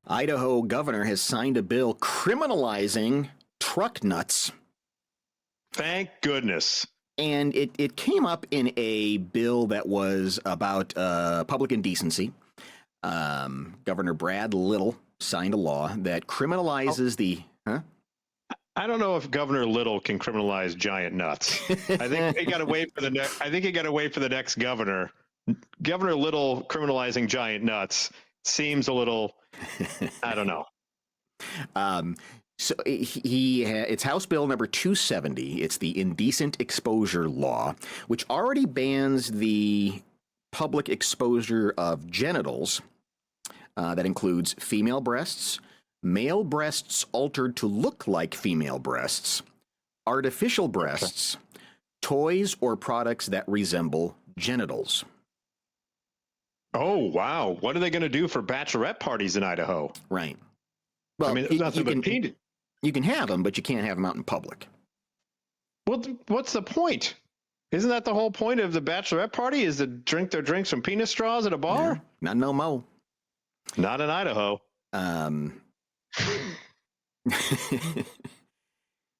Idaho governor has signed a bill criminalizing truck nuts. Thank goodness. And it came up in a bill that was about public indecency. Governor Brad Little signed a law that criminalizes the... Huh? I don't know if Governor Little can criminalize giant nuts. I think he got to wait for the next. I think he got to wait for the next governor. Governor Little criminalizing giant nuts seems a little. I don't know. So it's House Bill number 270. It's the indecent exposure law, which already bans the public exposure of genitals. That includes female breasts, male breasts altered to look like female breasts, artificial breasts, toys or products that resemble genitals. Oh, wow. What are they going to do for bachelorette parties in Idaho? Right. Well, I mean, you can have them, but you can't have them out in public. Well, what's the point? Isn't that the whole point of the bachelorette party, is to drink their drinks from penis straws at a bar? Yeah, not no mo. Not in Idaho.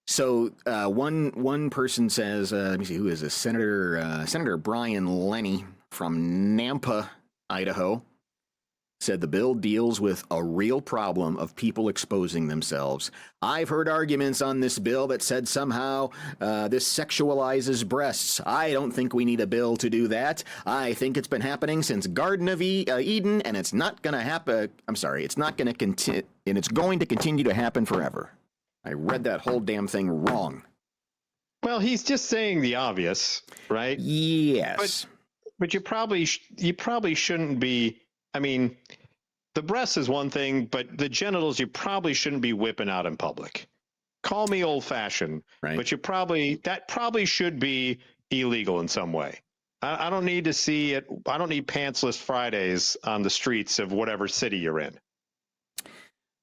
So one person says, let me see, who is this? Senator Brian Lenny from Nampa, Idaho, said the bill deals with a real problem of people exposing themselves. I've heard arguments on this bill that said somehow this sexualizes breasts. I don't think we need a bill to do that. I think it's been happening since Garden of Eden, and it's not going to happen. I'm sorry, it's not going to continue, and it's going to continue to happen forever. I read that whole damn thing wrong. Well, he's just saying the obvious, right? Yes. But you probably shouldn't be. I mean, the breasts is one thing, but the genitals you probably shouldn't be whipping out in public. Call me old-fashioned, right? But that probably should be illegal in some way. I don't need to see it. I don't need pantsless Fridays on the streets of whatever city you're in.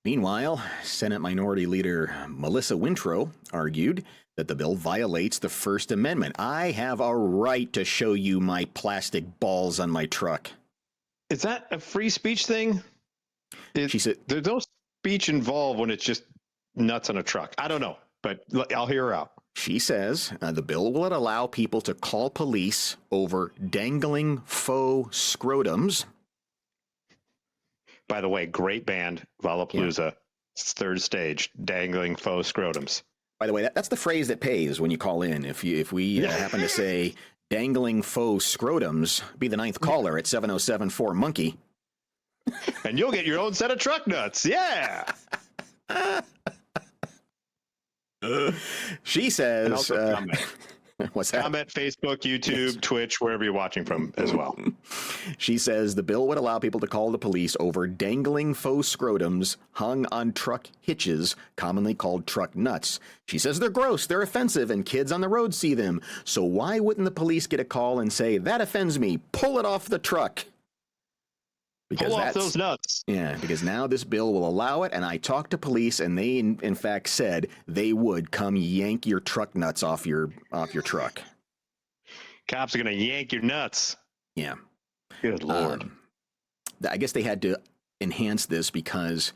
Meanwhile, Senate Minority Leader Melissa Wintrow argued that the bill violates the First Amendment. I have a right to show you my plastic balls on my truck. Is that a free speech thing? She said, there's no speech involved when it's just nuts on a truck. I don't know, but I'll hear her out. She says the bill will allow people to call police over dangling faux scrotums. By the way, great band, Lollapalooza. Yeah. It's third stage, dangling faux scrotums. By the way, that's the phrase that pays when you call in. If we happen to say dangling faux scrotums, be the ninth caller at 707-4-MONKEY. And you'll get your own set of truck nuts. Yeah. She says, what's that? Comment, Facebook, YouTube, yes. Twitch, wherever you're watching from as well. She says the bill would allow people to call the police over dangling faux scrotums hung on truck hitches, commonly called truck nuts. She says they're gross, they're offensive, and kids on the road see them. So why wouldn't the police get a call and say, that offends me, pull it off the truck? Because pull off those nuts. Yeah, because now this bill will allow it, and I talked to police, and they in fact said they would come yank your truck nuts off your truck. Cops are going to yank your nuts. Yeah. Good Lord. I guess they had to enhance this because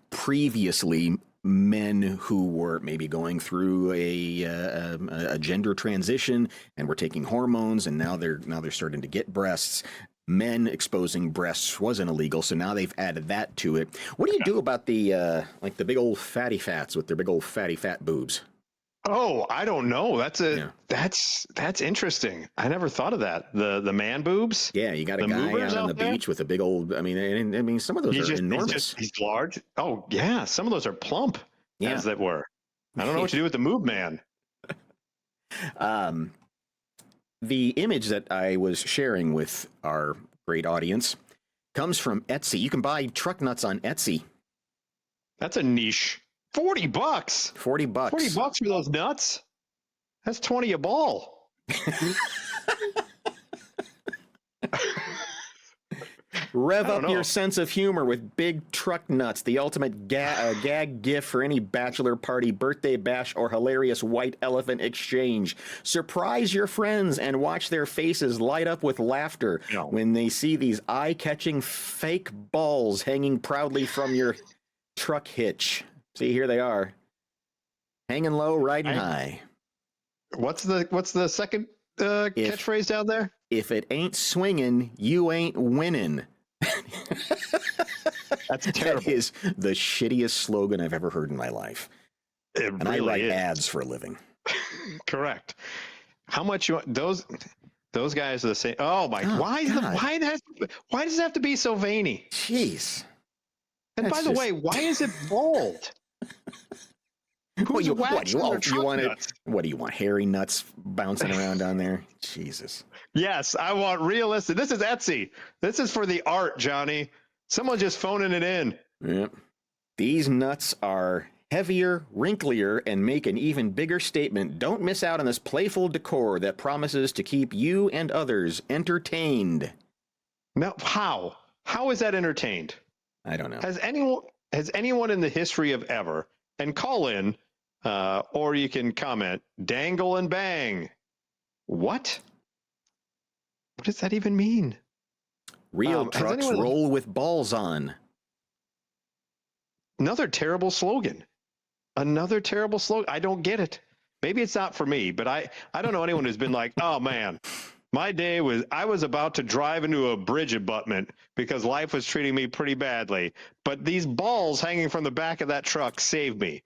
previously men who were maybe going through a gender transition and were taking hormones, and now they're starting to get breasts. Men exposing breasts wasn't illegal, so now they've added that to it. What do you do about the the big old fatty fats with their big old fatty fat boobs? Oh, I don't know. That's interesting. I never thought of that. The man boobs. Yeah, you got a guy out on the beach with a big old. I mean, some of those are enormous. He's large. Oh yeah, some of those are plump. Yeah. As that were. I don't know what to do with the moob man. The image that I was sharing with our great audience comes from Etsy. You can buy truck nuts on Etsy. That's a niche. $40. $40. $40 for those nuts? That's 20 a ball. Rev up your sense of humor with big truck nuts, the ultimate gag gift for any bachelor party, birthday bash, or hilarious white elephant exchange. Surprise your friends and watch their faces light up with laughter when they see these eye-catching fake balls hanging proudly from your truck hitch. See, here they are. Hanging low, riding high. What's the second catchphrase down there? If it ain't swinging, you ain't winning. That's terrible. That is the shittiest slogan I've ever heard in my life. And I write ads for a living. Correct. How much you want those guys are the same. Oh my! Why does it have to be so veiny? Jeez. And by the way, why is it bald? What do you want? Hairy nuts bouncing around down there? Jesus. Yes, I want realistic. This is Etsy. This is for the art, Johnny. Someone just phoning it in. Yep. These nuts are heavier, wrinklier, and make an even bigger statement. Don't miss out on this playful decor that promises to keep you and others entertained. Now, how? How is that entertained? I don't know. Has anyone in the history of ever, and call in, or you can comment, dangle and bang. What? What does that even mean? Real trucks roll with balls on. Another terrible slogan. I don't get it. Maybe it's not for me, but I don't know anyone who's been like, oh man, my day I was about to drive into a bridge abutment because life was treating me pretty badly. But these balls hanging from the back of that truck saved me.